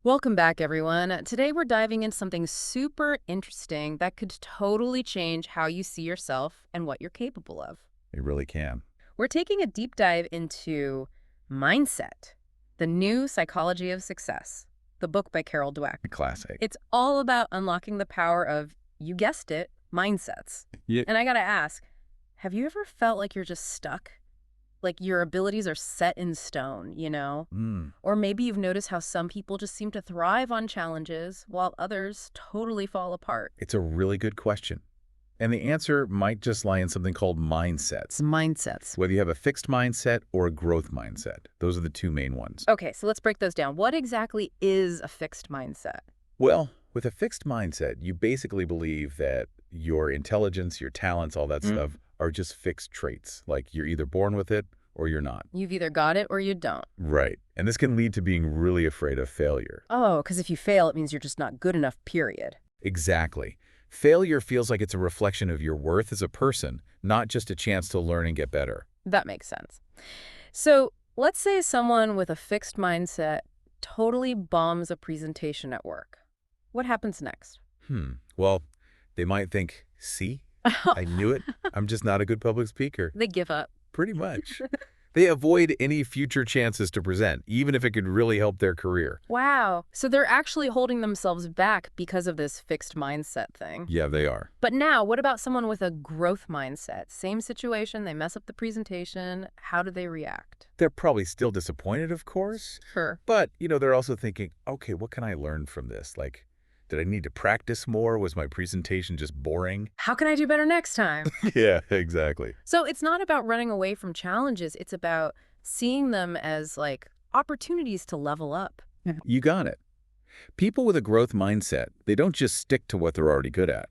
Welcome back, everyone. Today we're diving into something super interesting that could totally change how you see yourself and what you're capable of. It really can. We're taking a deep dive into mindset, the new psychology of success, the book by Carol Dweck. A classic. It's all about unlocking the power of, you guessed it, mindsets. Yeah. And I gotta ask, have you ever felt like you're just stuck? Like your abilities are set in stone, you know? Mm, Or maybe you've noticed how some people just seem to thrive on challenges while others totally fall apart. it's a really good question. And the answer might just lie in something called mindset. It's mindsets. Whether you have a fixed mindset or a growth mindset, those are the two main ones. Okay, so let's break those down. What exactly is a fixed mindset? Well, with a fixed mindset, you basically believe that your intelligence, your talents, all that stuff are just fixed traits. Like you're either born with it or you're not. You've either got it or you don't. Right. And this can lead to being really afraid of failure. Oh, because if you fail, it means you're just not good enough, period. Exactly. Failure feels like it's a reflection of your worth as a person, not just a chance to learn and get better. That makes sense. So let's say someone with a fixed mindset totally bombs a presentation at work. What happens next? Well, they might think, see, I knew it. I'm just not a good public speaker. They give up. Pretty much. They avoid any future chances to present, even if it could really help their career. Wow. So they're actually holding themselves back because of this fixed mindset thing. Yeah, they are. But now, what about someone with a growth mindset? Same situation, they mess up the presentation. How do they react? They're probably still disappointed, of course. Sure. But, they're also thinking, okay, what can I learn from this? Like, did I need to practice more? Was my presentation just boring? How can I do better next time? Yeah, exactly. So it's not about running away from challenges. It's about seeing them as like opportunities to level up. You got it. People with a growth mindset, they don't just stick to what they're already good at.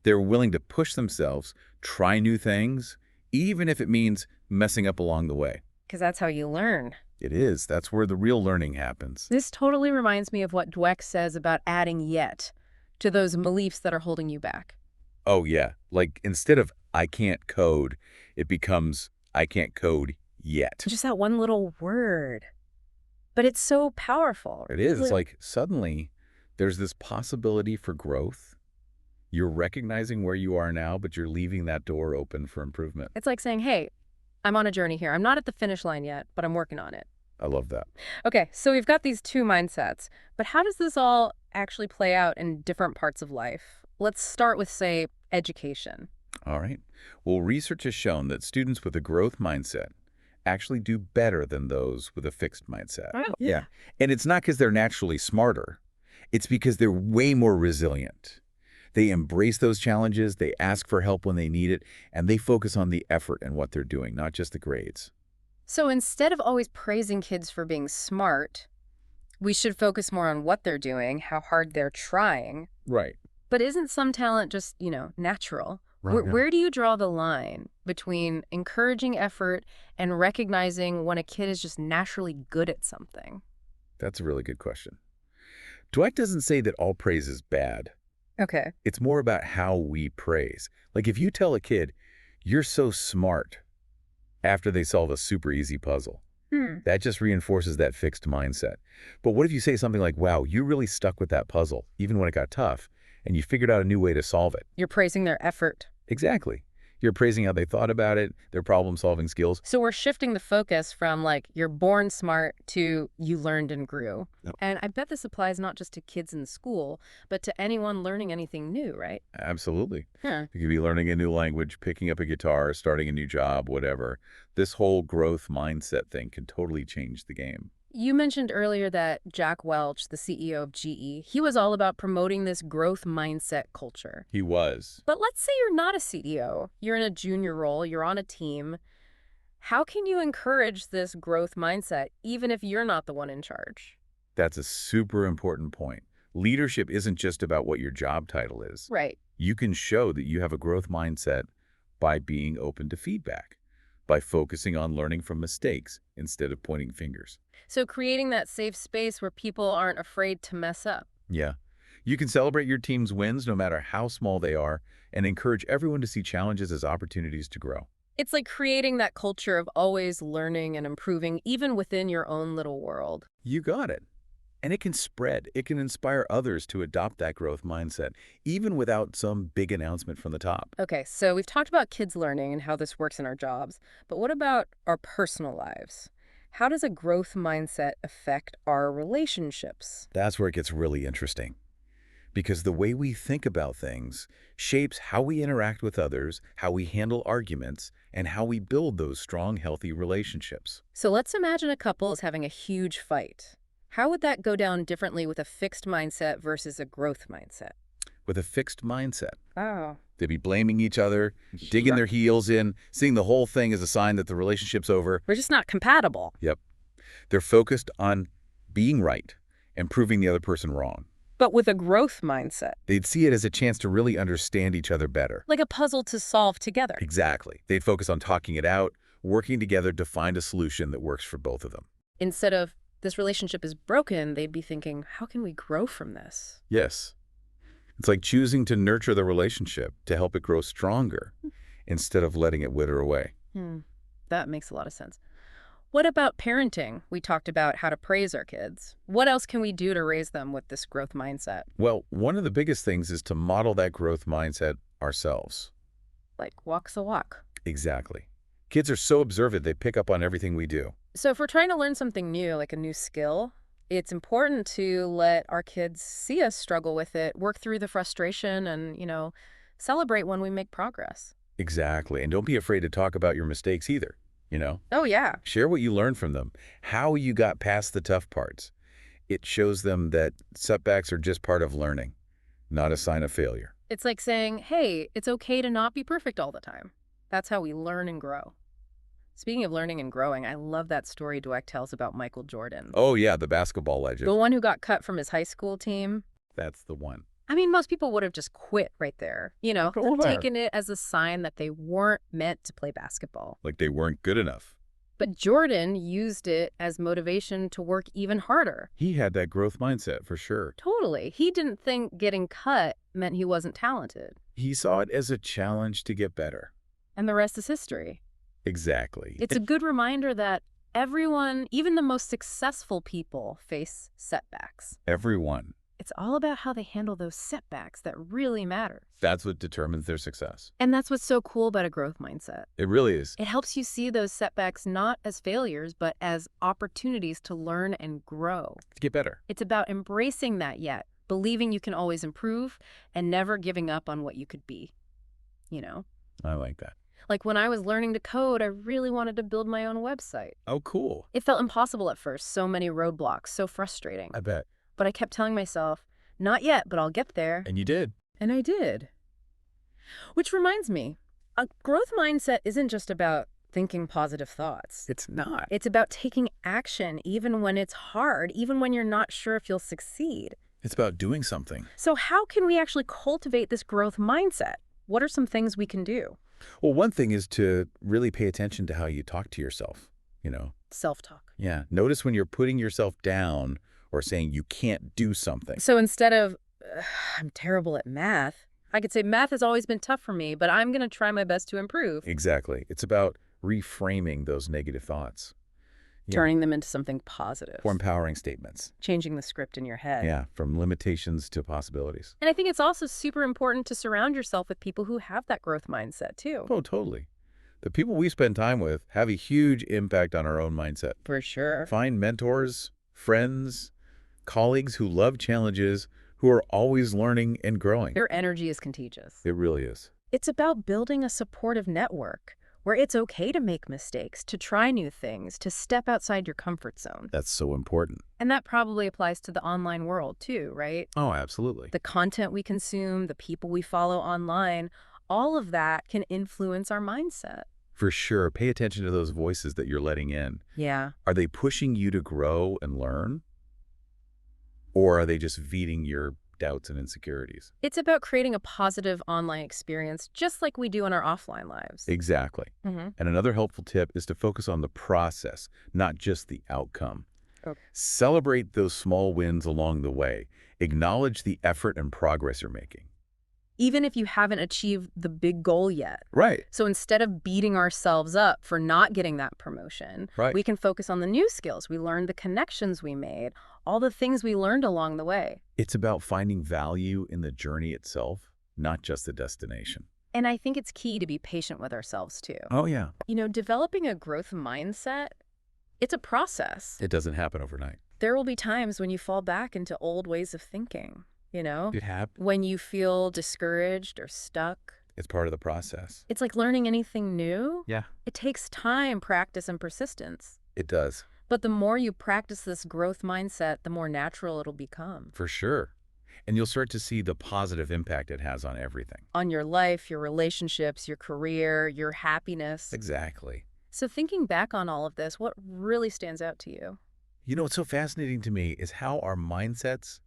They're willing to push themselves, try new things, even if it means messing up along the way. Because that's how you learn. It is. That's where the real learning happens. This totally reminds me of what Dweck says about adding yet to those beliefs that are holding you back. Oh, yeah. Like, instead of I can't code, it becomes I can't code yet. Just that one little word. But it's so powerful. It is. It's like suddenly there's this possibility for growth. You're recognizing where you are now, but you're leaving that door open for improvement. It's like saying, hey, I'm on a journey here. I'm not at the finish line yet, but I'm working on it. I love that. Okay, so we've got these two mindsets, but how does this all actually play out in different parts of life? Let's start with, say, education. All right. Well, research has shown that students with a growth mindset actually do better than those with a fixed mindset. Oh. Yeah. And it's not because they're naturally smarter. It's because they're way more resilient. They embrace those challenges, they ask for help when they need it, and they focus on the effort and what they're doing, not just the grades. So instead of always praising kids for being smart, we should focus more on what they're doing, how hard they're trying. Right. But isn't some talent just, natural? Right, Where, yeah. where do you draw the line between encouraging effort and recognizing when a kid is just naturally good at something? That's a really good question. Dweck doesn't say that all praise is bad. Okay. It's more about how we praise. Like if you tell a kid, you're so smart after they solve a super easy puzzle, that just reinforces that fixed mindset. But what if you say something like, wow, you really stuck with that puzzle, even when it got tough, and you figured out a new way to solve it? You're praising their effort. Exactly. You're praising how they thought about it, their problem-solving skills. So we're shifting the focus from like you're born smart to you learned and grew. Yep. And I bet this applies not just to kids in school, but to anyone learning anything new, right? Absolutely. Huh. You could be learning a new language, picking up a guitar, starting a new job, whatever. This whole growth mindset thing can totally change the game. You mentioned earlier that Jack Welch, the CEO of GE, he was all about promoting this growth mindset culture. He was. But let's say you're not a CEO. You're in a junior role, you're on a team. How can you encourage this growth mindset even if you're not the one in charge? That's a super important point. Leadership isn't just about what your job title is. Right. You can show that you have a growth mindset by being open to feedback, by focusing on learning from mistakes instead of pointing fingers. So creating that safe space where people aren't afraid to mess up. Yeah. You can celebrate your team's wins no matter how small they are and encourage everyone to see challenges as opportunities to grow. It's like creating that culture of always learning and improving even within your own little world. You got it. And it can spread. It can inspire others to adopt that growth mindset, even without some big announcement from the top. Okay, so we've talked about kids learning and how this works in our jobs, but what about our personal lives? How does a growth mindset affect our relationships? That's where it gets really interesting. Because the way we think about things shapes how we interact with others, how we handle arguments, and how we build those strong, healthy relationships. So let's imagine a couple is having a huge fight. How would that go down differently with a fixed mindset versus a growth mindset? With a fixed mindset, Oh. they'd be blaming each other, digging Yeah. their heels in, seeing the whole thing as a sign that the relationship's over. We're just not compatible. Yep. They're focused on being right and proving the other person wrong. But with a growth mindset, They'd see it as a chance to really understand each other better. like a puzzle to solve together. Exactly. They'd focus on talking it out, working together to find a solution that works for both of them. Instead of, this relationship is broken, they'd be thinking, how can we grow from this? Yes. It's like choosing to nurture the relationship to help it grow stronger instead of letting it wither away. That makes a lot of sense. What about parenting? We talked about how to praise our kids. What else can we do to raise them with this growth mindset? Well, one of the biggest things is to model that growth mindset ourselves. Like walk's the walk. Exactly. Kids are so observant, they pick up on everything we do. So if we're trying to learn something new, like a new skill, it's important to let our kids see us struggle with it, work through the frustration, and, celebrate when we make progress. Exactly. And don't be afraid to talk about your mistakes either, Oh, yeah. Share what you learned from them, how you got past the tough parts. It shows them that setbacks are just part of learning, not a sign of failure. It's like saying, hey, it's okay to not be perfect all the time. That's how we learn and grow. Speaking of learning and growing, I love that story Dweck tells about Michael Jordan. Oh, yeah, the basketball legend. The one who got cut from his high school team. That's the one. I mean, most people would have just quit right there, Go there. taken it as a sign that they weren't meant to play basketball. Like they weren't good enough. But Jordan used it as motivation to work even harder. He had that growth mindset for sure. Totally. He didn't think getting cut meant he wasn't talented. He saw it as a challenge to get better. And the rest is history. Exactly. It's a good reminder that everyone, even the most successful people, face setbacks. Everyone. It's all about how they handle those setbacks that really matter. That's what determines their success. And that's what's so cool about a growth mindset. It really is. It helps you see those setbacks not as failures, but as opportunities to learn and grow. To get better. It's about embracing that yet, believing you can always improve, and never giving up on what you could be. I like that. Like when I was learning to code, I really wanted to build my own website. Oh, cool. It felt impossible at first, so many roadblocks, so frustrating. I bet. But I kept telling myself, not yet, but I'll get there. And you did. And I did. Which reminds me, a growth mindset isn't just about thinking positive thoughts. It's not. It's about taking action even when it's hard, even when you're not sure if you'll succeed. It's about doing something. So how can we actually cultivate this growth mindset? What are some things we can do? Well, one thing is to really pay attention to how you talk to yourself, Self-talk. Yeah. Notice when you're putting yourself down or saying you can't do something. So instead of, I'm terrible at math, I could say math has always been tough for me, but I'm going to try my best to improve. Exactly. It's about reframing those negative thoughts. Yeah. Turning them into something positive. For empowering statements. Changing the script in your head. Yeah, from limitations to possibilities. And I think it's also super important to surround yourself with people who have that growth mindset too. Oh, totally. The people we spend time with have a huge impact on our own mindset. For sure. Find mentors, friends, colleagues who love challenges, who are always learning and growing. Their energy is contagious. It really is. It's about building a supportive network where it's okay to make mistakes, to try new things, to step outside your comfort zone. That's so important. And that probably applies to the online world too, right? Oh, absolutely. The content we consume, the people we follow online, all of that can influence our mindset. For sure. Pay attention to those voices that you're letting in. Yeah. Are they pushing you to grow and learn? Or are they just feeding your doubts and insecurities? It's about creating a positive online experience just like we do in our offline lives. Exactly. Mm-hmm. And another helpful tip is to focus on the process, not just the outcome. Okay. Celebrate those small wins along the way. Acknowledge the effort and progress you're making. even if you haven't achieved the big goal yet. Right. So instead of beating ourselves up for not getting that promotion, Right. we can focus on the new skills we learned, the connections we made, all the things we learned along the way. It's about finding value in the journey itself, not just the destination. And I think it's key to be patient with ourselves, too. Oh, yeah. Developing a growth mindset, it's a process. It doesn't happen overnight. There will be times when you fall back into old ways of thinking, It happens. when you feel discouraged or stuck. It's part of the process. It's like learning anything new. Yeah. It takes time, practice, and persistence. It does. But the more you practice this growth mindset, the more natural it'll become. For sure. And you'll start to see the positive impact it has on everything. On your life, your relationships, your career, your happiness. Exactly. So thinking back on all of this, what really stands out to you? What's so fascinating to me is how our mindsets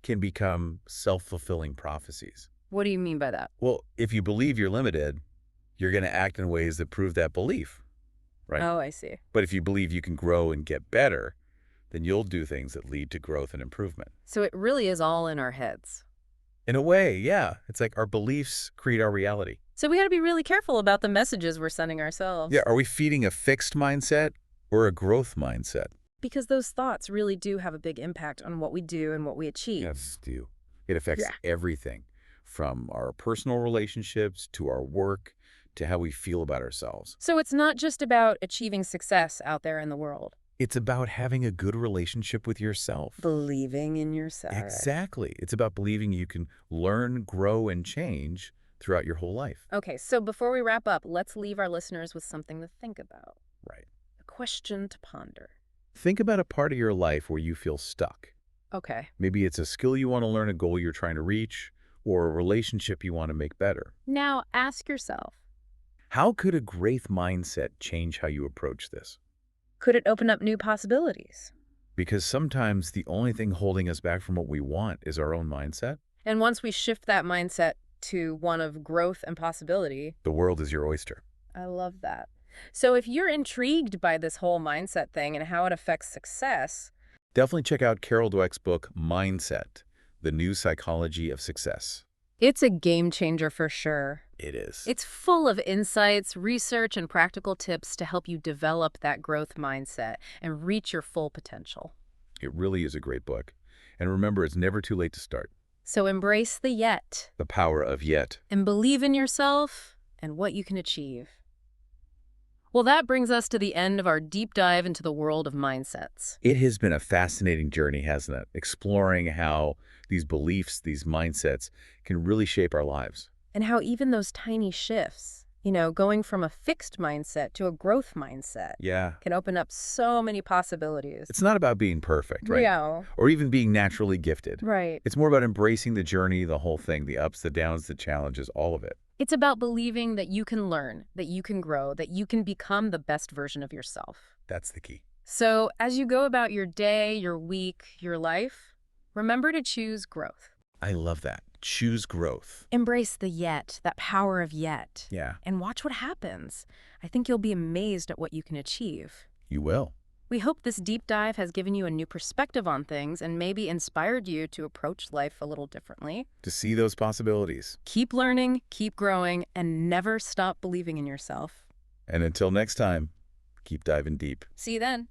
can become self-fulfilling prophecies. What do you mean by that? Well, if you believe you're limited, you're going to act in ways that prove that belief, right? Oh, I see. But if you believe you can grow and get better, then you'll do things that lead to growth and improvement. So it really is all in our heads. In a way, yeah. It's like our beliefs create our reality. So we got to be really careful about the messages we're sending ourselves. Yeah, are we feeding a fixed mindset or a growth mindset? Because those thoughts really do have a big impact on what we do and what we achieve. Yes, do. It affects Yeah. everything, from our personal relationships to our work to how we feel about ourselves. So it's not just about achieving success out there in the world. It's about having a good relationship with yourself. Believing in yourself. Exactly. It's about believing you can learn, grow, and change throughout your whole life. Okay, so before we wrap up, let's leave our listeners with something to think about. Right. A question to ponder. Think about a part of your life where you feel stuck. Okay. Maybe it's a skill you want to learn, a goal you're trying to reach, or a relationship you want to make better. Now ask yourself, How could a growth mindset change how you approach this? could it open up new possibilities? Because sometimes the only thing holding us back from what we want is our own mindset. And once we shift that mindset to one of growth and possibility, The world is your oyster. I love that. So if you're intrigued by this whole mindset thing and how it affects success, Definitely check out Carol Dweck's book, Mindset, The New Psychology of Success. it's a game changer for sure. It is. It's full of insights, research, and practical tips to help you develop that growth mindset and reach your full potential. It really is a great book. And remember, it's never too late to start. So embrace the yet The power of yet. and believe in yourself and what you can achieve. Well, that brings us to the end of our deep dive into the world of mindsets. It has been a fascinating journey, hasn't it? Exploring how these beliefs, these mindsets, can really shape our lives. And how even those tiny shifts, going from a fixed mindset to a growth mindset, Yeah. can open up so many possibilities. It's not about being perfect, right? Yeah, Or even being naturally gifted. right. It's more about embracing the journey, the whole thing, the ups, the downs, the challenges, all of it. It's about believing that you can learn, that you can grow, that you can become the best version of yourself. That's the key. So as you go about your day, your week, your life, remember to choose growth. I love that. Choose growth. Embrace the yet, that power of yet, Yeah, and watch what happens. I think you'll be amazed at what you can achieve. you will. We hope this deep dive has given you a new perspective on things and maybe inspired you to approach life a little differently. To see those possibilities. Keep learning, keep growing, and never stop believing in yourself. And until next time, keep diving deep. See you then.